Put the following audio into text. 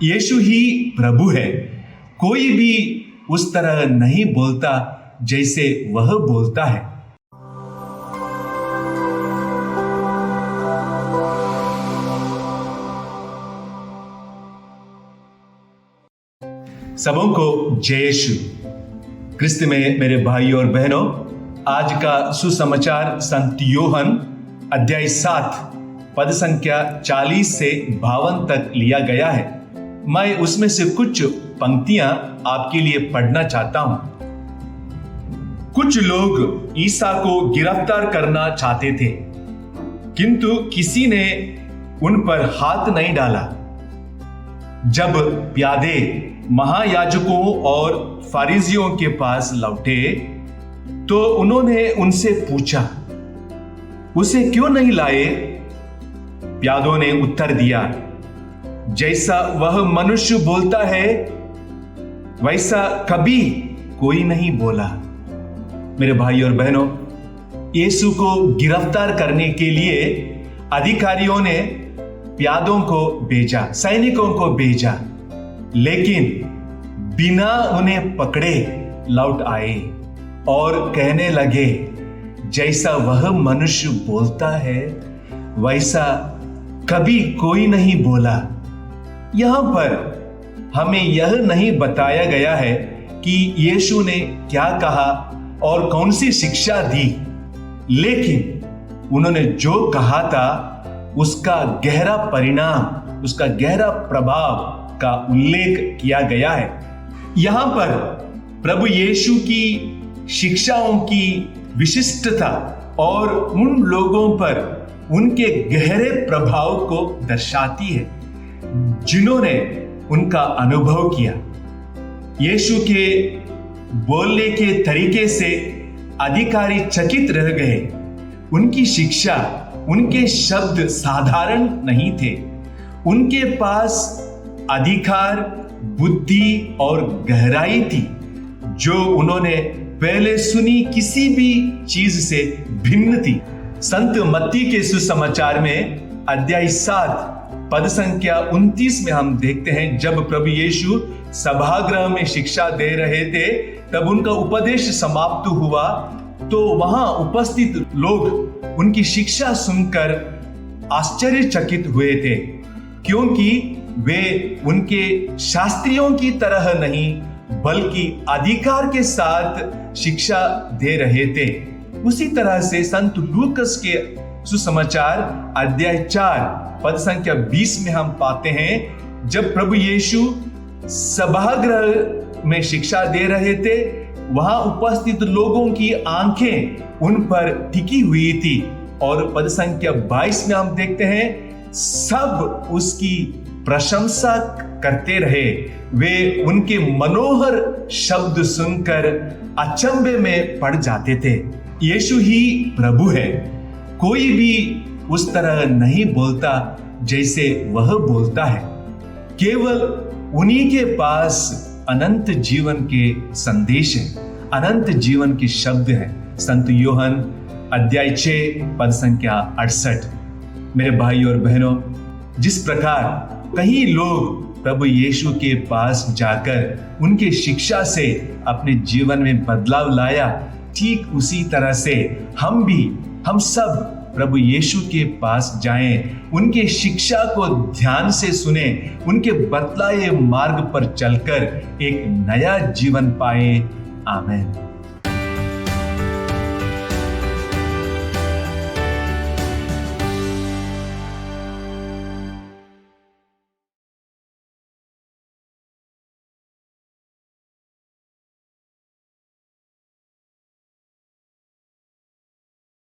यीशु ही प्रभु है। कोई भी उस तरह नहीं बोलता जैसे वह बोलता है। सबों को जय यीशु। क्रिस्त में मेरे भाई और बहनों, आज का सुसमाचार संत यूहन्ना अध्याय 7 पद संख्या 40 से 52 तक लिया गया है। मैं उसमें से कुछ पंक्तियां आपके लिए पढ़ना चाहता हूं। कुछ लोग ईसा को गिरफ्तार करना चाहते थे, किंतु किसी ने उन पर हाथ नहीं डाला। जब प्यादे महायाजकों और फारिजियों के पास लौटे तो उन्होंने उनसे पूछा, उसे क्यों नहीं लाए? प्यादों ने उत्तर दिया, जैसा वह मनुष्य बोलता है वैसा कभी कोई नहीं बोला। मेरे भाई और बहनों, यीशु को गिरफ्तार करने के लिए अधिकारियों ने प्यादों को भेजा, सैनिकों को भेजा, लेकिन बिना उन्हें पकड़े लौट आए और कहने लगे, जैसा वह मनुष्य बोलता है वैसा कभी कोई नहीं बोला। यहां पर हमें यह नहीं बताया गया है कि यीशु ने क्या कहा और कौन सी शिक्षा दी, लेकिन उन्होंने जो कहा था उसका गहरा परिणाम, उसका गहरा प्रभाव का उल्लेख किया गया है। यहां पर प्रभु यीशु की शिक्षाओं की विशिष्टता और उन लोगों पर उनके गहरे प्रभाव को दर्शाती है जिन्होंने उनका अनुभव किया। यीशु के बोलने के तरीके से अधिकारी चकित रह गए। उनकी शिक्षा, उनके शब्द साधारण नहीं थे। उनके पास अधिकार, बुद्धि और गहराई थी जो उन्होंने पहले सुनी किसी भी चीज से भिन्न थी। संत मत्ती के सुसमाचार में अध्याय 7 पद संख्या 29 में हम देखते हैं, जब प्रभु यीशु सभागृह में शिक्षा दे रहे थे तब उनका उपदेश समाप्त हुआ तो वहां उपस्थित लोग उनकी शिक्षा सुनकर आश्चर्यचकित हुए थे, क्योंकि वे उनके शास्त्रियों की तरह नहीं बल्कि अधिकार के साथ शिक्षा दे रहे थे। उसी तरह से संत लूकस के सुसमाचार अध्याय 4 पद संख्या 20 में हम पाते हैं, जब प्रभु यीशु सभागृह में शिक्षा दे रहे थे वहां उपस्थित लोगों की आंखें उन पर टिकी हुई थी और पद संख्या 22 में हम देखते हैं, सब उसकी प्रशंसा करते रहे। वे उनके मनोहर शब्द सुनकर अचंभे में पड़ जाते थे। यीशु ही प्रभु है। कोई भी उस तरह नहीं बोलता जैसे वह बोलता है। केवल उन्हीं के पास अनंत जीवन के संदेश है, अनंत जीवन के शब्द है। संत यूहन्ना अध्याय 6 पद संख्या 68। मेरे भाई और बहनों, जिस प्रकार कई लोग प्रभु यीशु के पास जाकर उनके शिक्षा से अपने जीवन में बदलाव लाया, ठीक उसी तरह से हम सब प्रभु यीशु के पास जाएं, उनके शिक्षा को ध्यान से सुने, उनके बतलाए मार्ग पर चलकर एक नया जीवन पाए। आमीन।